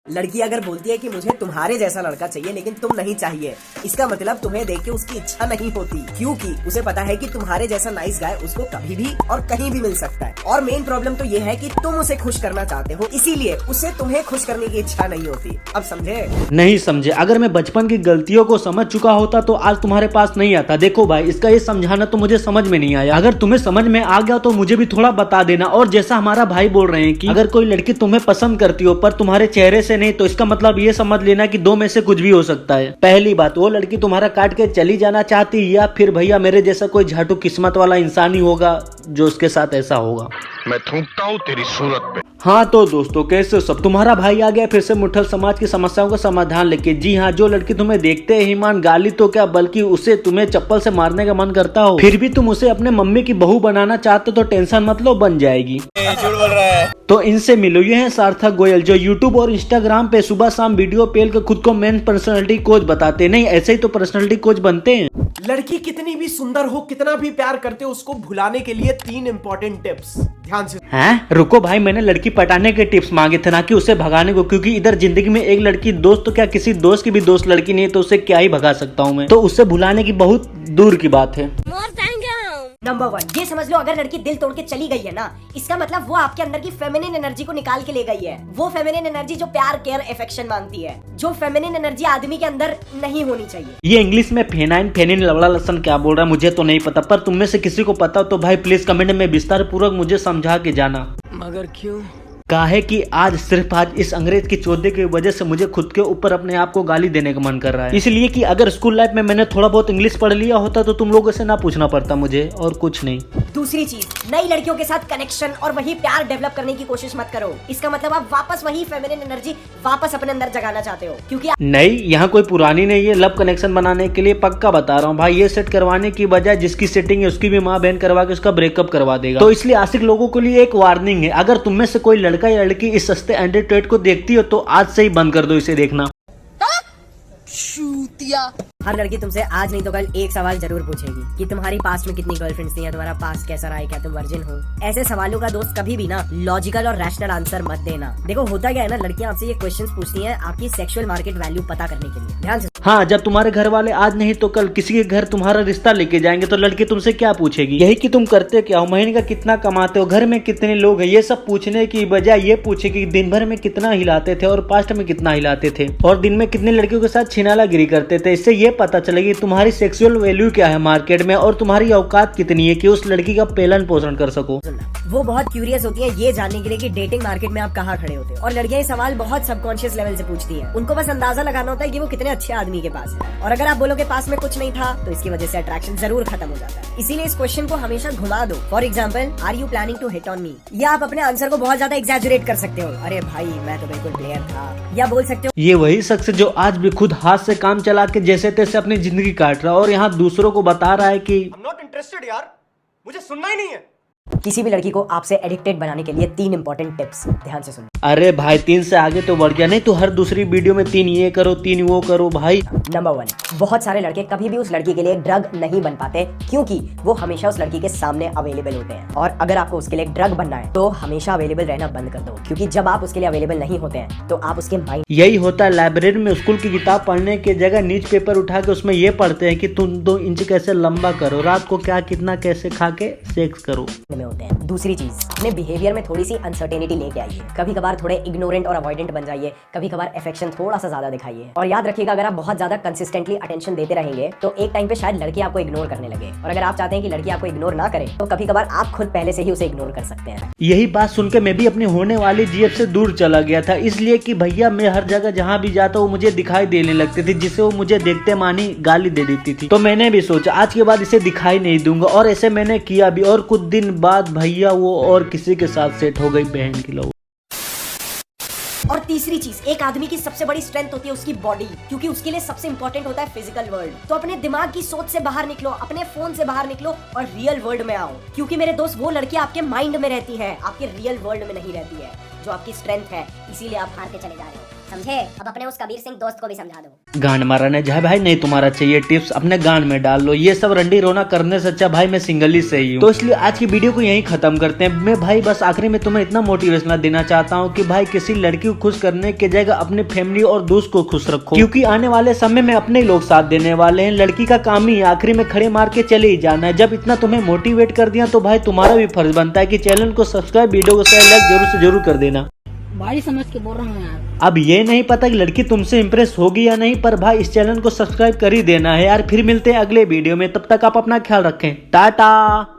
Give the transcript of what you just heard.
लड़की अगर बोलती है कि मुझे तुम्हारे जैसा लड़का चाहिए लेकिन तुम नहीं चाहिए, इसका मतलब तुम्हें देख के उसकी इच्छा नहीं होती, क्योंकि उसे पता है कि तुम्हारे जैसा नाइस गाय उसको कभी भी और कहीं भी मिल सकता है। और मेन प्रॉब्लम तो ये है कि तुम उसे खुश करना चाहते हो, इसीलिए उसे तुम्हें खुश करने की इच्छा नहीं होती। अब समझे? नहीं समझे। अगर मैं बचपन की गलतियों को समझ चुका होता तो आज तुम्हारे पास नहीं आता। देखो भाई, इसका ये समझाना तो मुझे समझ में नहीं आया। अगर तुम्हें समझ में आ गया तो मुझे भी थोड़ा बता देना। और जैसा हमारा भाई बोल रहे हैं कि अगर कोई लड़की तुम्हें पसंद करती हो पर तुम्हारे चेहरे से नहीं, तो इसका मतलब ये समझ लेना कि दो में से कुछ भी हो सकता है। पहली बात, वो लड़की तुम्हारा काट के चली जाना चाहती, या फिर भैया मेरे जैसा कोई झाटू किस्मत वाला इंसान ही होगा जो उसके साथ ऐसा होगा। मैं थूकता हूँ तेरी सूरत पे। हाँ तो दोस्तों, कैसे सब? तुम्हारा भाई आ गया फिर से मुठल समाज की समस्याओं का समाधान लेके। जी हाँ, जो लड़की तुम्हें देखते ही मान गाली तो क्या बल्कि उसे तुम्हें चप्पल से मारने का मन करता हो, फिर भी तुम उसे अपने मम्मी की बहू बनाना चाहते हो, तो टेंशन मत लो, बन जाएगी। झूठ बोल रहा है। तो इनसे मिलो, ये हैं सार्थक गोयल, जो यूट्यूब और इंस्टाग्राम पे सुबह शाम वीडियो पेल के खुद को मेन पर्सनालिटी कोच बताते। नहीं, ऐसे ही तो पर्सनालिटी कोच बनते हैं। लड़की कितनी भी सुंदर हो, कितना भी प्यार करते हो, उसको भुलाने के लिए 3 इंपॉर्टेंट टिप्स, ध्यान से। हैं? रुको भाई, मैंने लड़की पटाने के टिप्स मांगे थे, ना कि उसे भगाने को। क्योंकि इधर जिंदगी में एक लड़की दोस्त तो क्या, किसी दोस्त की भी दोस्त लड़की नहीं है, तो उसे क्या ही भगा सकता हूँ मैं। तो उससे भुलाने की बहुत दूर की बात है। नंबर 1, ये समझ लो, अगर लड़की दिल तोड़ के चली गई है ना, इसका मतलब वो आपके अंदर की फेमिनिन एनर्जी को निकाल के ले गई है। वो फेमिनिन एनर्जी जो प्यार, केयर, अफेक्शन मांगती है, जो फेमिनिन एनर्जी आदमी के अंदर नहीं होनी चाहिए। ये इंग्लिश में फेनिन लवड़ा लसन क्या बोल रहा है मुझे तो नहीं पता, पर तुम में से किसी को पता हो तो भाई प्लीज कमेंट में विस्तार पूर्वक मुझे समझा के जाना। मगर क्यों? काहे कि सिर्फ आज इस अंग्रेज की चौधरी की वजह से मुझे खुद के ऊपर अपने आप को गाली देने का मन कर रहा है। इसलिए कि अगर स्कूल लाइफ में मैंने थोड़ा बहुत इंग्लिश पढ़ लिया होता तो तुम लोगों से ना पूछना पड़ता मुझे, और कुछ नहीं। दूसरी चीज, नई लड़कियों के साथ कनेक्शन और वही प्यार डेवलप करने की कोशिश मत करो। इसका मतलब आप वापस वही फेमिनिन एनर्जी वापस अपने अंदर जगाना चाहते हो, क्योंकि नहीं, यहाँ कोई पुरानी नहीं है। लव कनेक्शन बनाने के लिए पक्का बता रहा हूँ भाई, ये सेट करवाने की बजाय जिसकी सेटिंग है उसकी भी माँ बहन करवा के उसका ब्रेकअप करवा देगा। तो इसलिए आशिक लोगों के लिए एक वार्निंग है, अगर तुम में से कोई लड़का या लड़की इस सस्ते एंड्रॉइड को देखती हो तो आज से ही बंद कर दो इसे देखना। हर लड़की तुमसे आज नहीं तो कल एक सवाल जरूर पूछेगी कि तुम्हारी पास्ट में कितनी गर्लफ्रेंड्स थी, या तुम्हारा पास्ट कैसा रहा है, क्या तुम वर्जिन हो। ऐसे सवालों का दोस्त कभी भी ना लॉजिकल और रैशनल आंसर मत देना। देखो होता क्या है ना, लड़कियां आपसे ये क्वेश्चंस पूछती हैं आपकी सेक्सुअल मार्केट वैल्यू पता करने के लिए। ध्यान से। हाँ, जब तुम्हारे घर वाले आज नहीं तो कल किसी के घर तुम्हारा रिश्ता लेके जाएंगे तो लड़की तुमसे क्या पूछेगी? यही कि तुम करते क्या हो, महीने का कितना कमाते हो, घर में कितने लोग हैं। ये सब पूछने की बजाय ये पूछेगी दिन भर में कितना हिलाते थे और पास्ट में कितना हिलाते थे, और दिन में कितनी लड़कियों के साथ छिनालागिरी करते थे। इससे ये पता चलेगी तुम्हारी सेक्सुअल वैल्यू क्या है मार्केट में, और तुम्हारी औकात कितनी है कि उस लड़की का पालन पोषण कर सको। वो बहुत क्यूरियस होती है ये जानने के लिए कि डेटिंग मार्केट में आप कहाँ खड़े होते हो, और लड़कियां ये सवाल बहुत सबकॉन्शियस लेवल से पूछती हैं। उनको बस अंदाजा लगाना होता है कि वो कितने अच्छे आदमी के पास है, और अगर आप बोलोगे पास में कुछ नहीं था तो इसकी वजह से अट्रैक्शन जरूर खत्म हो जाता है। इसीलिए इस क्वेश्चन को हमेशा घुमा दो। For example, are you planning to hit on me, या आप अपने आंसर को बहुत ज्यादा एग्जैजुरेट कर सकते हो, अरे भाई मैं तो बिल्कुल प्लेयर था, या बोल सकते हो ये वही शख्स जो आज भी खुद हाथ से काम चला के जैसे तैसे अपनी जिंदगी काट रहा है और यहाँ दूसरों को बता रहा है कि I'm not interested यार, मुझे सुनना ही नहीं है। किसी भी लड़की को आपसे एडिक्टेड बनाने के लिए 3 इंपॉर्टेंट टिप्स, ध्यान से सुनो। अरे भाई 3 से आगे तो बढ़ गया, नहीं तो हर दूसरी वीडियो में 3 ये करो 3 वो करो भाई। नंबर 1, बहुत सारे लड़के कभी भी उस लड़की के लिए ड्रग नहीं बन पाते, क्योंकि वो हमेशा उस लड़की के सामने अवेलेबल होते हैं। और अगर आपको उसके लिए ड्रग बनना है तो हमेशा अवेलेबल रहना बंद कर दो, क्योंकि जब आप उसके लिए अवेलेबल नहीं होते हैं तो आप उसके माइंड। यही होता है लाइब्रेरी में स्कूल की किताब पढ़ने की जगह न्यूज पेपर उठा के उसमें ये पढ़ते हैं कि तुम 2 इंच कैसे लंबा करो, रात को क्या कितना कैसे खा के सेक्स करो में होते हैं। दूसरी चीज, अपने बिहेवियर में थोड़ी सी अनसर्टेनिटी लेके आइए। कभी कभार थोड़े इग्नोरेंट और अवॉइडेंट बन जाइए, कभी कभार अफेक्शन थोड़ा सा ज्यादा दिखाइए। और याद रखिएगा, अगर आप बहुत ज्यादा कंसिस्टेंटली अटेंशन देते रहेंगे तो एक टाइम पे शायद लड़की आपको इग्नोर करने लगे, और अगर आप चाहते हैं कि लड़की आपको इग्नोर ना करे तो कभी कभार आप खुद पहले से ही उसे इग्नोर कर सकते हैं। यही बात सुन के मैं भी अपनी होने वाली जीएफ से दूर चला गया था, इसलिए कि भैया मैं हर जगह जहाँ भी जाता हूँ मुझे दिखाई देने लगती थी, जिससे वो मुझे देखते मानी गाली दे देती थी। तो मैंने भी सोचा आज के बाद इसे दिखाई नहीं दूंगा, और ऐसे मैंने किया भी। और कुछ दिन बाद भैया वो और किसी के साथ सेट हो गई, बहन की लो। और तीसरी चीज, एक आदमी की सबसे बड़ी स्ट्रेंथ होती है उसकी बॉडी, क्योंकि उसके लिए सबसे इंपॉर्टेंट होता है फिजिकल वर्ल्ड। तो अपने दिमाग की सोच से बाहर निकलो, अपने फोन से बाहर निकलो और रियल वर्ल्ड में आओ, क्योंकि मेरे दोस्त वो लड़की आपके माइंड में रहती है, आपके रियल वर्ल्ड में नहीं रहती है, जो आपकी स्ट्रेंथ है। इसीलिए आप हार के चले जा रहे हो। समझे? अब अपने उस कबीर सिंह दोस्त को भी समझा दो। गांड मारा ने जाए भाई, नहीं तुम्हारा चाहिए टिप्स अपने गांड में डाल लो। ये सब रंडी रोना करने से अच्छा भाई मैं सिंगल ही सही हूँ। तो इसलिए आज की वीडियो को यहीं खत्म करते हैं। मैं भाई बस आखिरी में तुम्हें इतना मोटिवेशन देना चाहता हूँ कि भाई किसी लड़की को खुश करने की जगह अपने फैमिली और दोस्त को खुश रखो, क्योंकि आने वाले समय में अपने लोग साथ देने वाले हैं। लड़की का काम ही आखिरी में खड़े मार के चले ही जाना है। जब इतना तुम्हें मोटिवेट कर दिया तो भाई तुम्हारा भी फर्ज बनता है कि चैनल को सब्सक्राइब, वीडियो को शेयर, लाइक जरूर से जरूर कर देना। भाई समझ के बोल रहा हूँ यार। अब ये नहीं पता कि लड़की तुमसे इम्प्रेस होगी या नहीं, पर भाई इस चैनल को सब्सक्राइब कर ही देना है यार। फिर मिलते हैं अगले वीडियो में, तब तक आप अपना ख्याल रखें। टाटा।